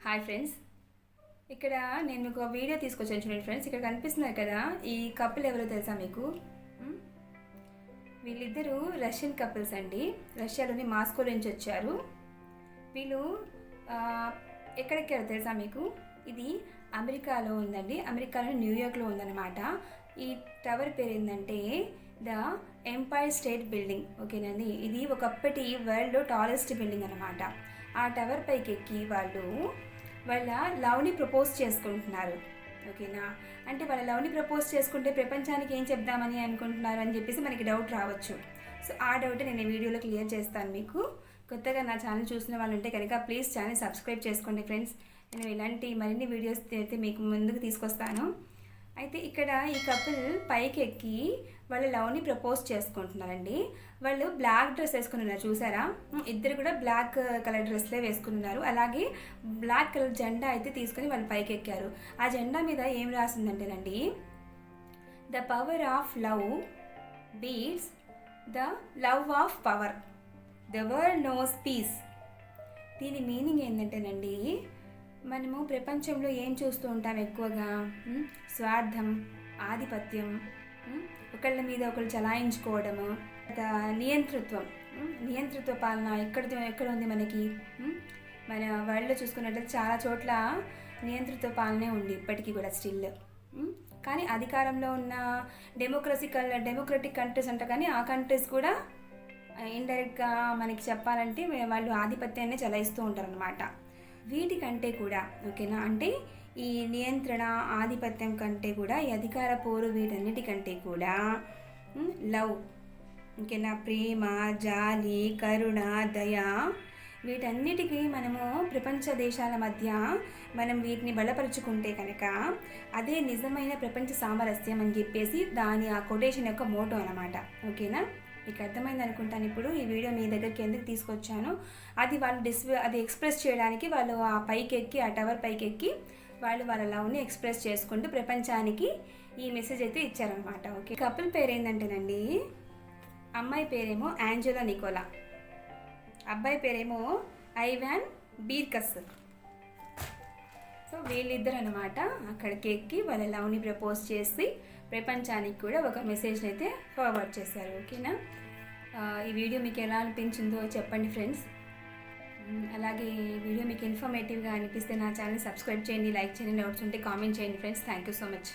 Hi friends, ఇక్కడ నేను మీకు ఒక వీడియో తీసుకొచ్చాను చూడండి ఫ్రెండ్స్. ఇక్కడ కనిపిస్తున్నారు కదా, ఈ కపుల్ ఎవరో తెలుసా మీకు? వీళ్ళిద్దరూ రష్యన్ కపుల్స్ అండి. రష్యాలోని మాస్కో నుంచి వచ్చారు. వీళ్ళు ఎక్కడెక్కారో తెలుసా మీకు? ఇది అమెరికాలో ఉందండి. అమెరికాలో న్యూయార్క్లో ఉందన్నమాట. ఈ టవర్ పేరు ఏంటంటే ద ఎంపైర్ స్టేట్ బిల్డింగ్. ఓకేనండి, ఇది ఒకప్పటి వరల్డ్లో టాలెస్ట్ బిల్డింగ్ అనమాట. ఆ టవర్ పైకి ఎక్కి వాళ్ళ లవ్ని ప్రపోజ్ చేసుకుంటున్నారు. ఓకేనా, అంటే వాళ్ళ లవ్ని ప్రపోజ్ చేసుకుంటే ప్రపంచానికి ఏం చెప్దామని అనుకుంటున్నారు అని చెప్పేసి మనకి డౌట్ రావచ్చు. సో ఆ డౌట్ నేను ఈ వీడియోలో క్లియర్ చేస్తాను మీకు. కొత్తగా నా ఛానల్ చూసిన వాళ్ళు ఉంటే కనుక ప్లీజ్ ఛానల్ సబ్స్క్రైబ్ చేసుకోండి ఫ్రెండ్స్. నేను ఇలాంటి మరిన్ని వీడియోస్ అయితే మీకు ముందుకు తీసుకొస్తాను. అయితే ఇక్కడ ఈ కపుల్ పైకి ఎక్కి వాళ్ళ లవ్ని ప్రపోజ్ చేసుకుంటున్నారండి. వాళ్ళు బ్లాక్ డ్రెస్ వేసుకుని ఉన్నారు, చూసారా? ఇద్దరు కూడా బ్లాక్ కలర్ డ్రెస్లే వేసుకున్నారు. అలాగే బ్లాక్ కలర్ జెండా అయితే తీసుకుని వాళ్ళు పైకి ఎక్కారు. ఆ జెండా మీద ఏం రాసిందంటేనండి, the power of love beats the love of power, the world knows peace. దీని మీనింగ్ ఏంటంటేనండి, మనము ప్రపంచంలో ఏం చూస్తూ ఉంటాం ఎక్కువగా? స్వార్థం, ఆధిపత్యం, ఒకళ్ళ మీద ఒకళ్ళు చలాయించుకోవడము, నియంతృత్వ పాలన ఎక్కడ ఉంది మనకి? మన వరల్డ్లో చూసుకున్నట్లయితే చాలా చోట్ల నియంతృత్వ పాలనే ఉంది ఇప్పటికీ కూడా స్టిల్. కానీ అధికారంలో ఉన్న డెమోక్రటిక్ కంట్రీస్ అంట, కానీ ఆ కంట్రీస్ కూడా ఇండైరెక్ట్గా మనకి చెప్పాలంటే వాళ్ళు ఆధిపత్యాన్ని చలాయిస్తూ ఉంటారు అనమాట. వీటికంటే కూడా ఓకేనా, అంటే ఈ నియంత్రణ, ఆధిపత్యం కంటే కూడా ఈ అధికార పోరు, వీటన్నిటికంటే కూడా లవ్, ఓకేనా, ప్రేమ, జాలి, కరుణ, దయ, వీటన్నిటికీ మనము ప్రపంచ దేశాల మధ్య మనం వీటిని బలపరుచుకుంటే కనుక అదే నిజమైన ప్రపంచ సామరస్యం అని చెప్పేసి దాని ఆ కొటేషన్ యొక్క మోటో అనమాట. ఓకేనా, మీకు అర్థమైంది అనుకుంటాను. ఇప్పుడు ఈ వీడియో మీ దగ్గరికి ఎందుకు తీసుకొచ్చాను, అది వాళ్ళు అది ఎక్స్ప్రెస్ చేయడానికి వాళ్ళు ఆ పైకి ఎక్కి, ఆ టవర్ పైకి ఎక్కి వాళ్ళ లవ్ని ఎక్స్ప్రెస్ చేసుకుంటూ ప్రపంచానికి ఈ మెసేజ్ అయితే ఇచ్చారనమాట. ఓకే, కపుల్ పేరు ఏంటంటేనండి, అమ్మాయి పేరేమో యాంజెలా నికోలా, అబ్బాయి పేరేమో ఐవాన్ బీర్కస్. సో వీళ్ళిద్దరు అనమాట అక్కడికి ఎక్కి వాళ్ళ లవ్ని ప్రపోజ్ చేసి ప్రపంచానికి కూడా ఒక మెసేజ్ని అయితే ఫార్వర్డ్ చేశారు. ఓకేనా, ఈ వీడియో మీకు ఎలా అనిపించిందో చెప్పండి ఫ్రెండ్స్. అలాగే ఈ వీడియో మీకు ఇన్ఫర్మేటివ్గా అనిపిస్తే నా ఛానల్ సబ్స్క్రైబ్ చేయండి, లైక్ చేయండి, డౌట్స్ ఉంటే కామెంట్ చేయండి friends. Thank you so much.